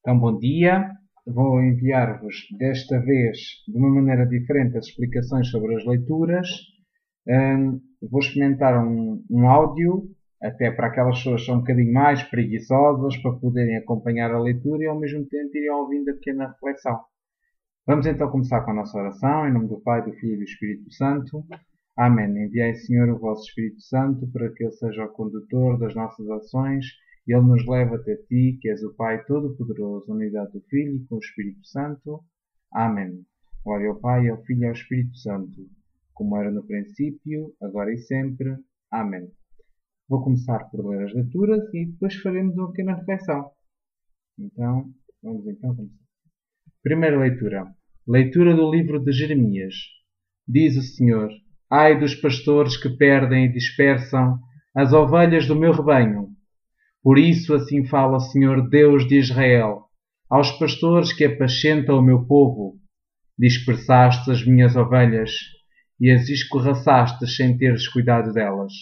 Então, bom dia. Vou enviar-vos, desta vez, de uma maneira diferente, as explicações sobre as leituras. Vou experimentar um áudio, até para aquelas pessoas que são um bocadinho mais preguiçosas, para poderem acompanhar a leitura e, ao mesmo tempo, irem ouvindo a pequena reflexão. Vamos então começar com a nossa oração, em nome do Pai, do Filho e do Espírito Santo. Amém. Enviai, Senhor, o vosso Espírito Santo, para que Ele seja o condutor das nossas ações. Ele nos leva até Ti, que és o Pai Todo-Poderoso, unidade do Filho e com o Espírito Santo. Amém. Glória ao Pai, ao Filho e ao Espírito Santo, como era no princípio, agora e sempre. Amém. Vou começar por ler as leituras e depois faremos uma pequena reflexão. Então, vamos então começar. Primeira leitura. Leitura do livro de Jeremias. Diz o Senhor: Ai dos pastores que perdem e dispersam as ovelhas do meu rebanho. Por isso assim fala o Senhor Deus de Israel, aos pastores que apacentam o meu povo. Dispersaste as minhas ovelhas e as escorraçaste sem teres cuidado delas.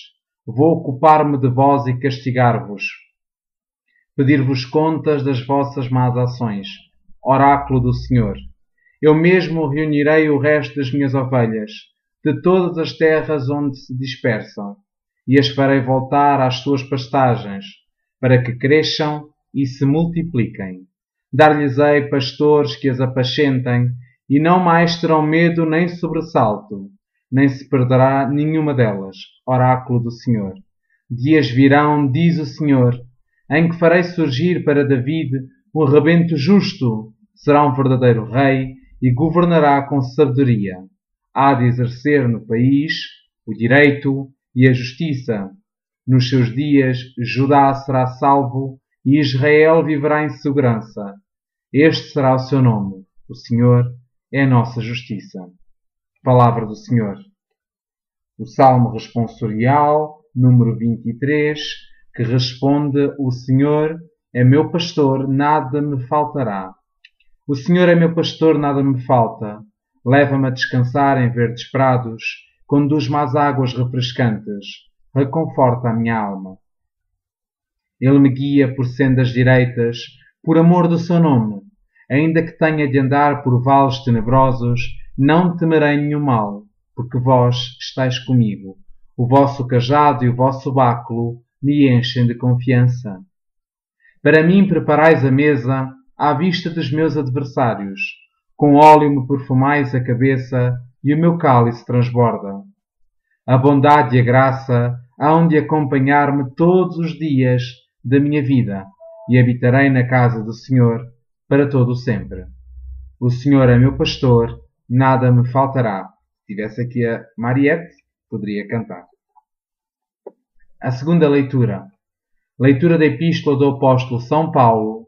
Vou ocupar-me de vós e castigar-vos. Pedir-vos contas das vossas más ações. Oráculo do Senhor. Eu mesmo reunirei o resto das minhas ovelhas, de todas as terras onde se dispersam, e as farei voltar às suas pastagens, para que cresçam e se multipliquem. Dar-lhes-ei pastores que as apacentem, e não mais terão medo nem sobressalto, nem se perderá nenhuma delas. Oráculo do Senhor. Dias virão, diz o Senhor, em que farei surgir para David um rebento justo. Será um verdadeiro rei e governará com sabedoria. Há de exercer no país o direito e a justiça. Nos seus dias, Judá será salvo e Israel viverá em segurança. Este será o seu nome. O Senhor é a nossa justiça. Palavra do Senhor. O Salmo responsorial, número 23, que responde: O Senhor é meu pastor, nada me faltará. O Senhor é meu pastor, nada me falta. Leva-me a descansar em verdes prados, conduz-me às águas refrescantes. Reconforta a minha alma. Ele me guia por sendas direitas, por amor do seu nome. Ainda que tenha de andar por vales tenebrosos, não temerei nenhum mal, porque vós estáis comigo. O vosso cajado e o vosso báculo me enchem de confiança. Para mim preparais a mesa à vista dos meus adversários. Com óleo me perfumais a cabeça e o meu cálice transborda. A bondade e a graça hão de acompanhar-me todos os dias da minha vida, e habitarei na casa do Senhor para todo o sempre. O Senhor é meu pastor, nada me faltará. Se tivesse aqui a Mariette, poderia cantar. A segunda leitura. Leitura da Epístola do Apóstolo São Paulo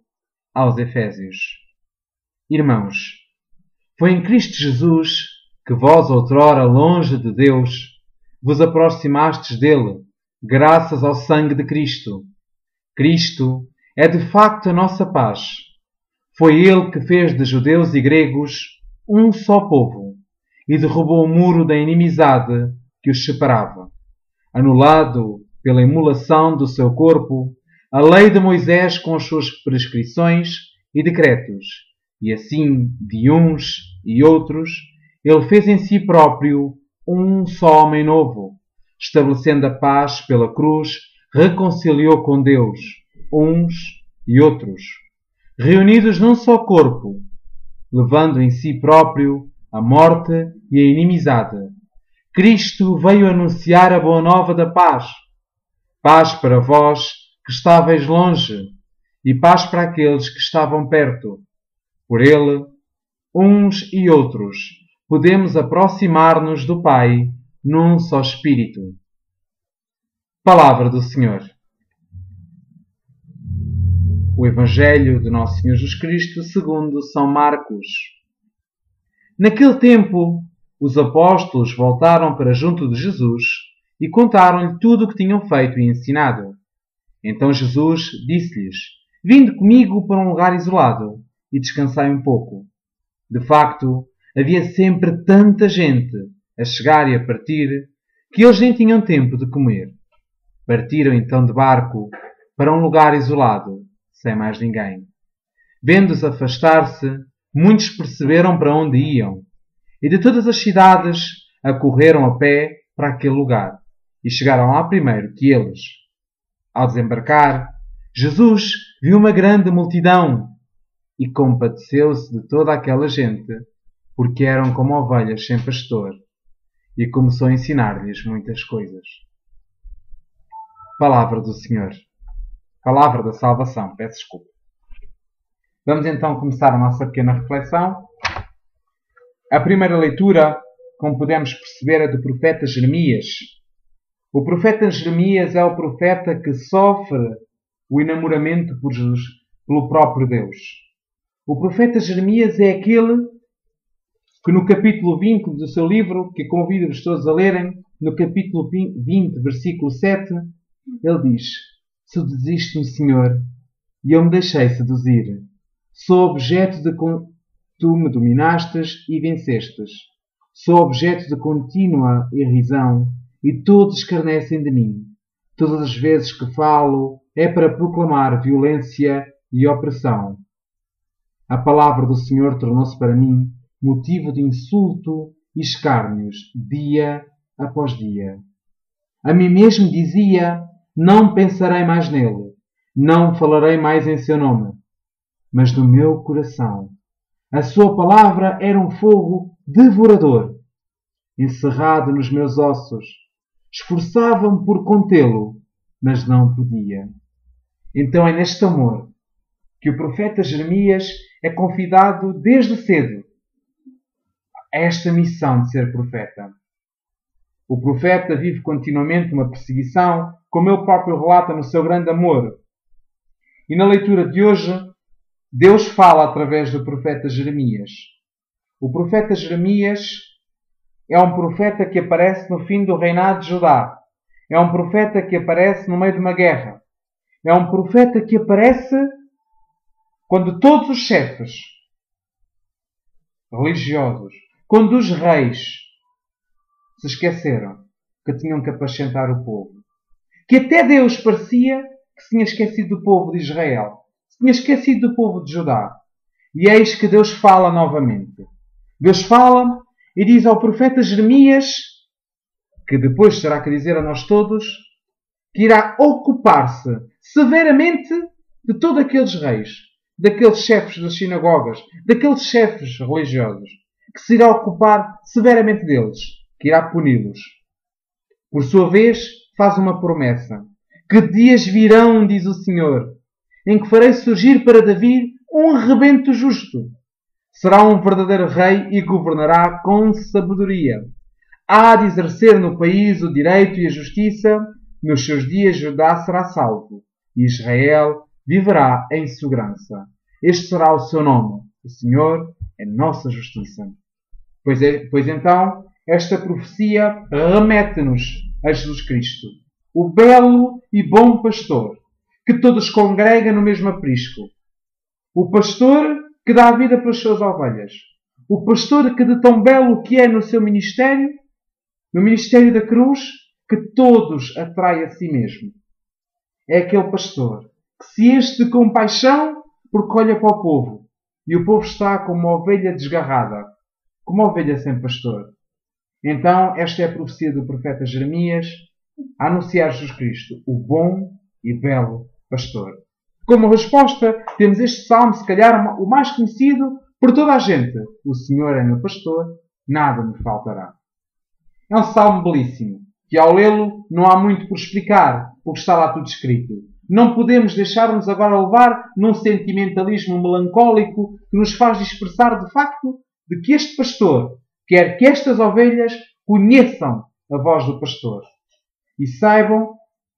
aos Efésios. Irmãos, foi em Cristo Jesus que vós, outrora longe de Deus, vos aproximastes dele, graças ao sangue de Cristo. Cristo é de facto a nossa paz. Foi ele que fez de judeus e gregos um só povo e derrubou o muro da inimizade que os separava. Anulado pela imolação do seu corpo, a lei de Moisés com as suas prescrições e decretos, e assim, de uns e outros, ele fez em si próprio um só homem novo, estabelecendo a paz pela cruz, reconciliou com Deus uns e outros, reunidos num só corpo, levando em si próprio a morte e a inimizade. Cristo veio anunciar a boa nova da paz. Paz para vós que estáveis longe e paz para aqueles que estavam perto. Por ele, uns e outros, podemos aproximar-nos do Pai num só Espírito. Palavra do Senhor. O Evangelho de Nosso Senhor Jesus Cristo segundo São Marcos. Naquele tempo, os apóstolos voltaram para junto de Jesus e contaram-lhe tudo o que tinham feito e ensinado. Então Jesus disse-lhes: Vinde comigo para um lugar isolado e descansai um pouco. De facto, havia sempre tanta gente a chegar e a partir que eles nem tinham tempo de comer. Partiram então de barco para um lugar isolado, sem mais ninguém. Vendo-os afastar-se, muitos perceberam para onde iam, e de todas as cidades acorreram a pé para aquele lugar, e chegaram lá primeiro que eles. Ao desembarcar, Jesus viu uma grande multidão e compadeceu-se de toda aquela gente, porque eram como ovelhas sem pastor, e começou a ensinar-lhes muitas coisas. Palavra do Senhor. Palavra da salvação. Peço desculpa. Vamos então começar a nossa pequena reflexão. A primeira leitura, como podemos perceber, é do profeta Jeremias. O profeta Jeremias é o profeta que sofre o enamoramento por Jesus, pelo próprio Deus. O profeta Jeremias é aquele que no capítulo 20 do seu livro, que convido-vos todos a lerem, no capítulo 20, versículo 7, ele diz: seduziste-me, Senhor, e eu me deixei seduzir. Sou objeto de tu me dominastes e vencestes. Sou objeto de contínua irrisão e todos escarnecem de mim. Todas as vezes que falo é para proclamar violência e opressão. A palavra do Senhor tornou-se para mim motivo de insulto e escárnios, dia após dia. A mim mesmo dizia: não pensarei mais nele, não falarei mais em seu nome. Mas no meu coração, a sua palavra era um fogo devorador, encerrado nos meus ossos. Esforçava-me por contê-lo, mas não podia. Então é neste amor que o profeta Jeremias é convidado desde cedo a esta missão de ser profeta. O profeta vive continuamente uma perseguição, como ele próprio relata no seu grande amor. E na leitura de hoje, Deus fala através do profeta Jeremias. O profeta Jeremias é um profeta que aparece no fim do reinado de Judá. É um profeta que aparece no meio de uma guerra. É um profeta que aparece quando todos os chefes religiosos, quando os reis se esqueceram que tinham que apacentar o povo. Que até Deus parecia que se tinha esquecido do povo de Israel. Se tinha esquecido do povo de Judá. E eis que Deus fala novamente. Deus fala e diz ao profeta Jeremias, que depois terá que dizer a nós todos, que irá ocupar-se severamente de todos aqueles reis, daqueles chefes das sinagogas, daqueles chefes religiosos, que se irá ocupar severamente deles, que irá puni-los. Por sua vez, faz uma promessa. Que dias virão, diz o Senhor, em que farei surgir para Davi um rebento justo. Será um verdadeiro rei e governará com sabedoria. Há de exercer no país o direito e a justiça. Nos seus dias Judá será salvo e Israel viverá em segurança. Este será o seu nome. O Senhor é nossa justiça. Pois então, esta profecia remete-nos a Jesus Cristo, o belo e bom pastor, que todos congrega no mesmo aprisco. O pastor que dá a vida pelas suas ovelhas. O pastor que de tão belo que é no seu ministério, no ministério da cruz, que todos atrai a si mesmo. É aquele pastor que se enche de compaixão porque olha para o povo. E o povo está como uma ovelha desgarrada, como uma ovelha sem pastor. Então, esta é a profecia do profeta Jeremias a anunciar Jesus Cristo, o bom e belo pastor. Como resposta, temos este salmo, se calhar o mais conhecido por toda a gente. O Senhor é meu pastor, nada me faltará. É um salmo belíssimo, que ao lê-lo não há muito por explicar, porque está lá tudo escrito. Não podemos deixar-nos agora levar num sentimentalismo melancólico que nos faz dispersar de facto de que este pastor quer que estas ovelhas conheçam a voz do pastor e saibam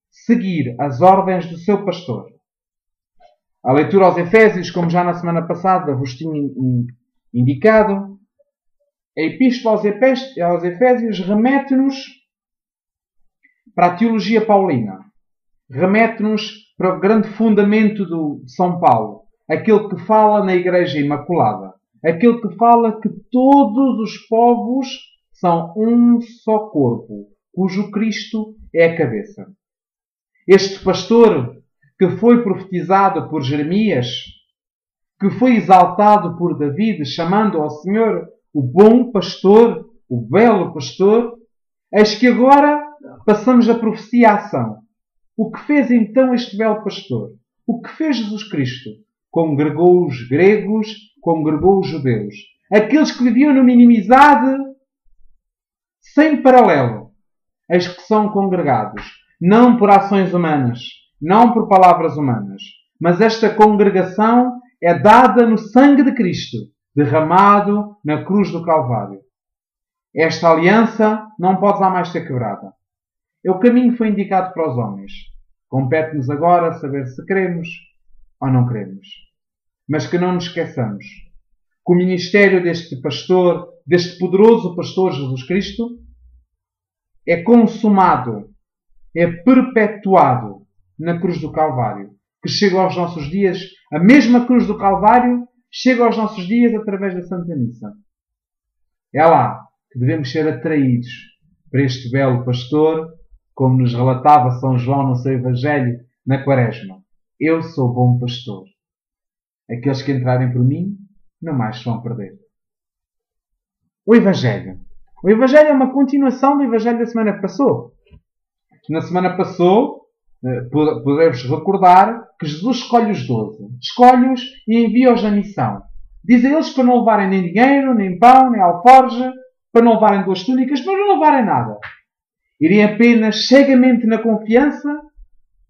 seguir as ordens do seu pastor. A leitura aos Efésios, como já na semana passada vos tinha indicado, a Epístola aos Efésios remete-nos para a teologia paulina. Remete-nos para o grande fundamento de São Paulo. Aquele que fala na Igreja Imaculada. Aquele que fala que todos os povos são um só corpo, cujo Cristo é a cabeça. Este pastor que foi profetizado por Jeremias que foi exaltado por David, chamando ao Senhor o bom pastor, o belo pastor, eis que agora passamos a profecia à ação. O que fez então este belo pastor? O que fez Jesus Cristo? Congregou os gregos, congregou os judeus. Aqueles que viviam numa inimizade sem paralelo. Eis que são congregados. Não por ações humanas, não por palavras humanas. Mas esta congregação é dada no sangue de Cristo, derramado na cruz do Calvário. Esta aliança não pode jamais ser quebrada. O caminho foi indicado para os homens. Compete-nos agora saber se queremos ou não queremos. Mas que não nos esqueçamos que o ministério deste pastor, deste poderoso pastor Jesus Cristo, é consumado, é perpetuado na cruz do Calvário, que chega aos nossos dias, a mesma cruz do Calvário chega aos nossos dias através da Santa Missa. É lá que devemos ser atraídos para este belo pastor, como nos relatava São João no seu Evangelho na Quaresma. Eu sou bom pastor. Aqueles que entrarem por mim, não mais se vão perder. O Evangelho. O Evangelho é uma continuação do Evangelho da semana que passou. Na semana passou, podemos recordar que Jesus escolhe os 12. Escolhe-os e envia-os na missão. Diz a eles para não levarem nem dinheiro, nem pão, nem alforje, para não levarem 2 túnicas, para não levarem nada. Irem apenas cegamente na confiança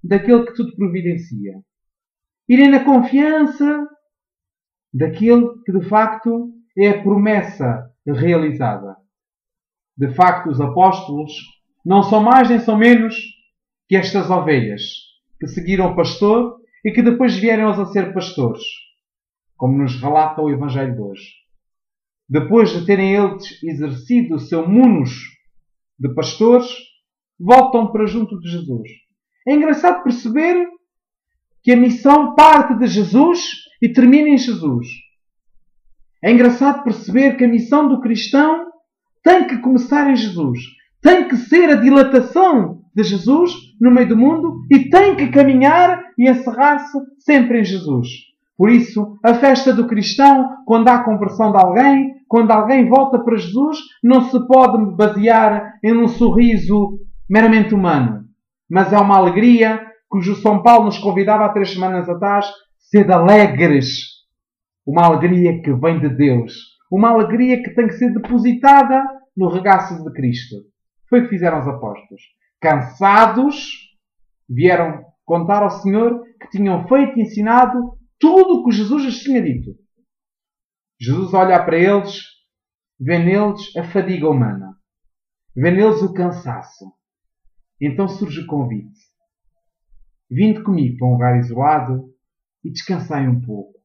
daquele que tudo providencia. Irem na confiança daquele que de facto é a promessa realizada. De facto, os apóstolos não são mais nem são menos que estas ovelhas que seguiram o pastor e que depois vieram a ser pastores, como nos relata o Evangelho de hoje. Depois de terem eles exercido o seu munus de pastores, voltam para junto de Jesus. É engraçado perceber que a missão parte de Jesus e termina em Jesus. É engraçado perceber que a missão do cristão tem que começar em Jesus. Tem que ser a dilatação de Jesus no meio do mundo e tem que caminhar e encerrar-se sempre em Jesus. Por isso, a festa do cristão, quando há conversão de alguém, quando alguém volta para Jesus, não se pode basear em um sorriso meramente humano. Mas é uma alegria, cujo São Paulo nos convidava há 3 semanas atrás, sede alegres. Uma alegria que vem de Deus. Uma alegria que tem que ser depositada no regaço de Cristo. Foi o que fizeram os apóstolos. Cansados, vieram contar ao Senhor que tinham feito e ensinado tudo o que Jesus lhes tinha dito. Jesus olha para eles, vê neles a fadiga humana. Vê neles o cansaço. Então surge o convite. Vinde comigo para um lugar isolado e descansai um pouco.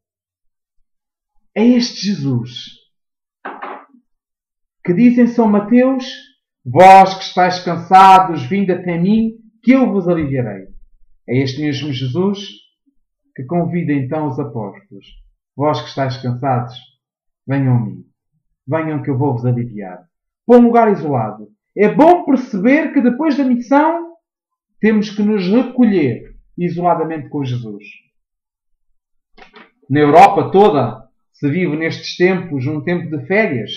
É este Jesus que diz em São Mateus: vós que estáis cansados, vinde até mim, que eu vos aliviarei. É este mesmo Jesus que convida então os apóstolos. Vós que estáis cansados, venham a mim. Venham que eu vou vos aliviar. Para um lugar isolado. É bom perceber que depois da missão temos que nos recolher isoladamente com Jesus. Na Europa toda se vive nestes tempos um tempo de férias.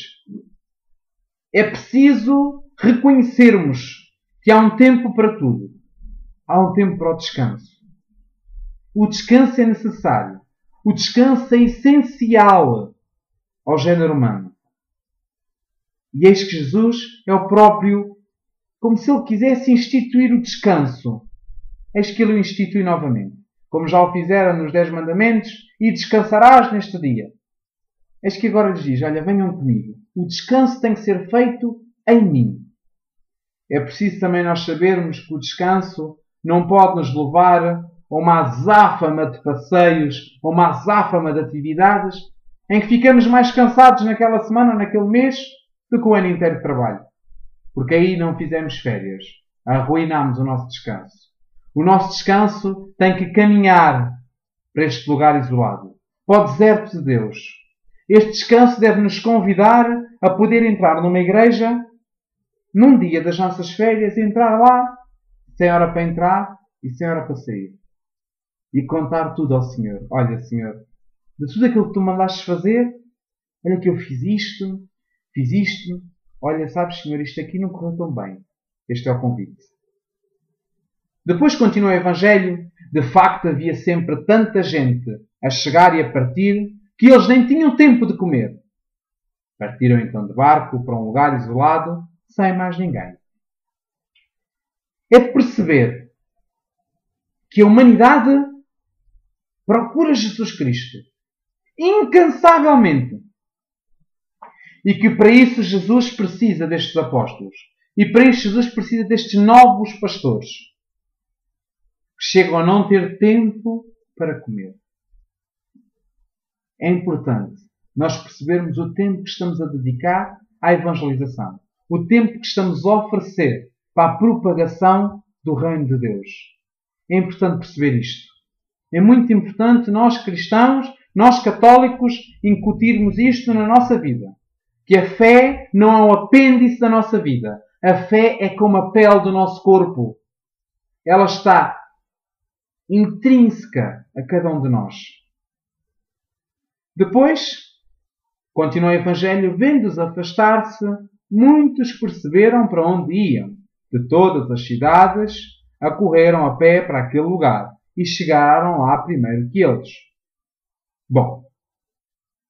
É preciso reconhecermos que há um tempo para tudo. Há um tempo para o descanso. O descanso é necessário. O descanso é essencial ao género humano. E eis que Jesus é o próprio, como se ele quisesse instituir o descanso. Eis que ele o institui novamente. Como já o fizera nos 10 mandamentos, e descansarás neste dia. Eis que agora lhes diz, olha, venham comigo. O descanso tem que ser feito em mim. É preciso também nós sabermos que o descanso não pode nos levar a uma azáfama de passeios, a uma azáfama de atividades, em que ficamos mais cansados naquela semana ou naquele mês do que o ano inteiro de trabalho. Porque aí não fizemos férias. Arruinamos o nosso descanso. O nosso descanso tem que caminhar para este lugar isolado, para o deserto de Deus. Este descanso deve nos convidar a poder entrar numa igreja num dia das nossas férias, entrar lá, sem hora para entrar e sem hora para sair. E contar tudo ao Senhor. Olha, Senhor, de tudo aquilo que tu mandaste fazer. Olha que eu fiz isto. Olha, sabes, Senhor, isto aqui não correu tão bem. Este é o convite. Depois continua o Evangelho. De facto, havia sempre tanta gente a chegar e a partir que eles nem tinham tempo de comer. Partiram então de barco para um lugar isolado, sem mais ninguém. É de perceber que a humanidade procura Jesus Cristo incansavelmente. E que para isso Jesus precisa destes apóstolos. E para isso Jesus precisa destes novos pastores. Que chegam a não ter tempo para comer. É importante nós percebermos o tempo que estamos a dedicar à evangelização. O tempo que estamos a oferecer para a propagação do reino de Deus. É importante perceber isto. É muito importante nós cristãos, nós católicos, incutirmos isto na nossa vida. Que a fé não é um apêndice da nossa vida. A fé é como a pele do nosso corpo. Ela está intrínseca a cada um de nós. Depois, continua o Evangelho, vendo-os afastar-se, muitos perceberam para onde iam. De todas as cidades, acorreram a pé para aquele lugar e chegaram lá primeiro que eles. Bom,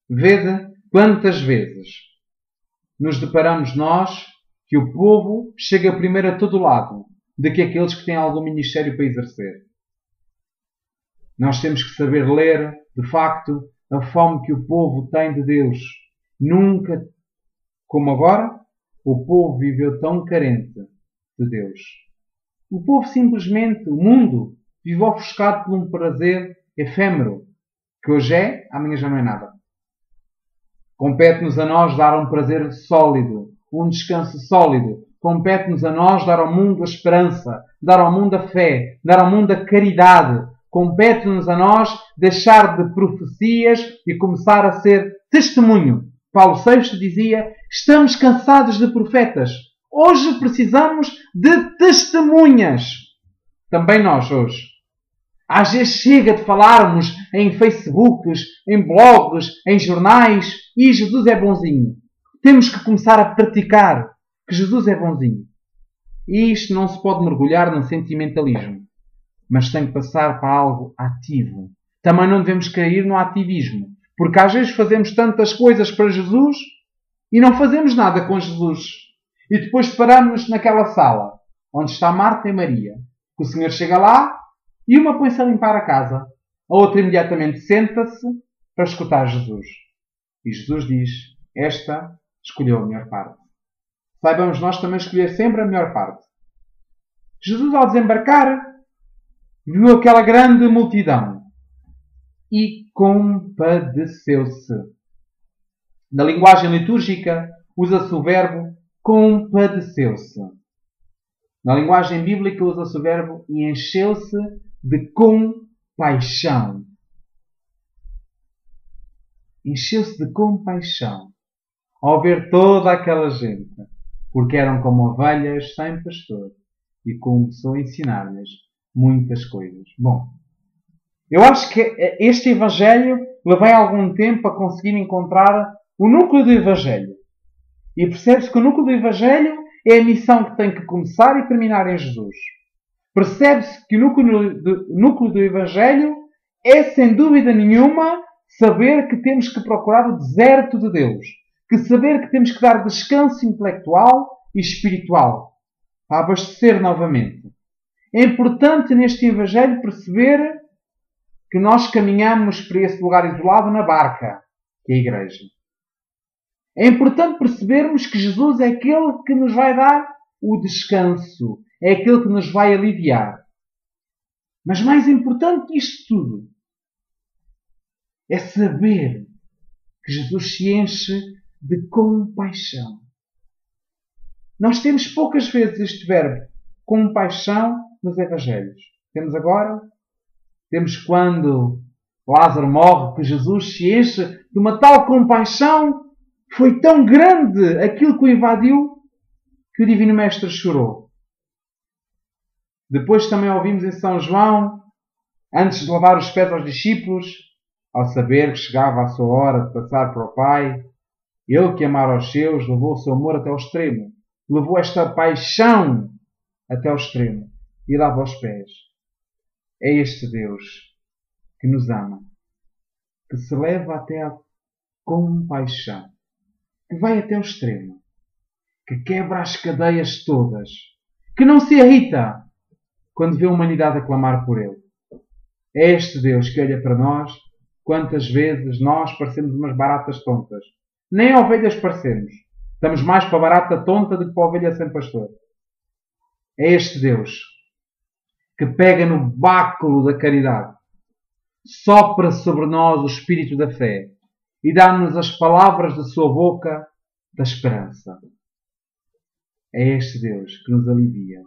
vede quantas vezes nos deparamos nós que o povo chega primeiro a todo lado do que aqueles que têm algum ministério para exercer. Nós temos que saber ler, de facto, a fome que o povo tem de Deus. Nunca, como agora, o povo viveu tão carente de Deus. O povo simplesmente, o mundo, vive ofuscado por um prazer efêmero, que hoje é, amanhã já não é nada. Compete-nos a nós dar um prazer sólido, um descanso sólido. Compete-nos a nós dar ao mundo a esperança, dar ao mundo a fé, dar ao mundo a caridade. Compete-nos a nós deixar de profecias e começar a ser testemunho. Paulo VI dizia, estamos cansados de profetas. Hoje precisamos de testemunhas. Também nós hoje. Às vezes chega de falarmos em Facebooks, em blogs, em jornais e Jesus é bonzinho. Temos que começar a praticar que Jesus é bonzinho. E isto não se pode mergulhar num sentimentalismo, mas tem que passar para algo ativo. Também não devemos cair no ativismo, porque às vezes fazemos tantas coisas para Jesus e não fazemos nada com Jesus. E depois paramos naquela sala onde está Marta e Maria, que o Senhor chega lá e uma põe-se a limpar a casa. A outra imediatamente senta-se para escutar Jesus. E Jesus diz, esta escolheu a melhor parte. Saibamos nós também escolher sempre a melhor parte. Jesus, ao desembarcar, viu aquela grande multidão e compadeceu-se. Na linguagem litúrgica, usa-se o verbo compadeceu-se. Na linguagem bíblica, usa-se o verbo e encheu-se de compaixão. Encheu-se de compaixão ao ver toda aquela gente, porque eram como ovelhas sem pastor, e começou a ensinar-lhes muitas coisas. Bom, eu acho que este Evangelho levei algum tempo a conseguir encontrar o núcleo do Evangelho. E percebe-se que o núcleo do Evangelho é a missão que tem que começar e terminar em Jesus. Percebe-se que o núcleo do Evangelho é, sem dúvida nenhuma, saber que temos que procurar o deserto de Deus. Que saber que temos que dar descanso intelectual e espiritual para abastecer novamente. É importante neste Evangelho perceber que nós caminhamos para esse lugar isolado na barca, que é a Igreja. É importante percebermos que Jesus é aquele que nos vai dar o descanso. É aquele que nos vai aliviar. Mas mais importante que isto tudo é saber que Jesus se enche de compaixão. Nós temos poucas vezes este verbo, compaixão, nos Evangelhos. Temos agora, temos quando Lázaro morre, que Jesus se enche de uma tal compaixão, foi tão grande aquilo que o invadiu, que o Divino Mestre chorou. Depois também ouvimos em São João, antes de lavar os pés aos discípulos, ao saber que chegava a sua hora de passar para o Pai, ele que amara os seus levou o seu amor até ao extremo. Levou esta paixão até ao extremo e lava os pés. É este Deus que nos ama, que se leva até à compaixão, que vai até ao extremo, que quebra as cadeias todas, que não se irrita quando vê a humanidade a clamar por ele. É este Deus que olha para nós. Quantas vezes nós parecemos umas baratas tontas. Nem ovelhas parecemos. Estamos mais para a barata tonta do que para a ovelha sem pastor. É este Deus que pega no báculo da caridade, sopra sobre nós o espírito da fé e dá-nos as palavras da sua boca da esperança. É este Deus que nos alivia.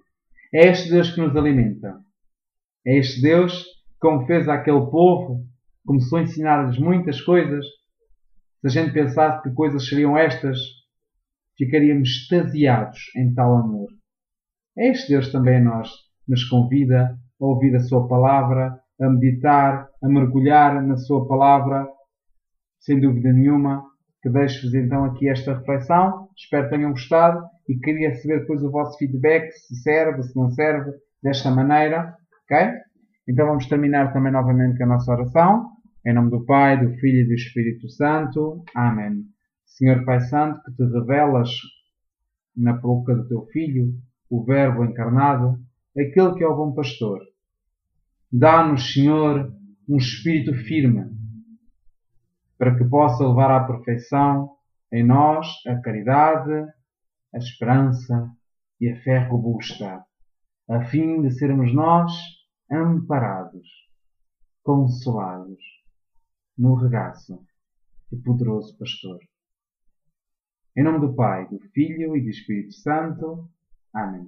É este Deus que nos alimenta. É este Deus que, como fez àquele povo, começou a ensinar-lhes muitas coisas. Se a gente pensasse que coisas seriam estas, ficaríamos extasiados em tal amor. É este Deus também a nós nos convida a ouvir a sua palavra, a meditar, a mergulhar na sua palavra. Sem dúvida nenhuma, que deixo-vos então aqui esta reflexão. Espero que tenham gostado e queria saber depois o vosso feedback, se serve, se não serve, desta maneira. Ok? Então vamos terminar também novamente com a nossa oração. Em nome do Pai, do Filho e do Espírito Santo. Amém. Senhor Pai Santo, que te revelas na boca do teu Filho, o Verbo encarnado, aquele que é o bom pastor. Dá-nos, Senhor, um espírito firme, para que possa levar à perfeição em nós a caridade, a esperança e a fé robusta, a fim de sermos nós amparados, consolados, no regaço do poderoso pastor. Em nome do Pai, do Filho e do Espírito Santo. Amém.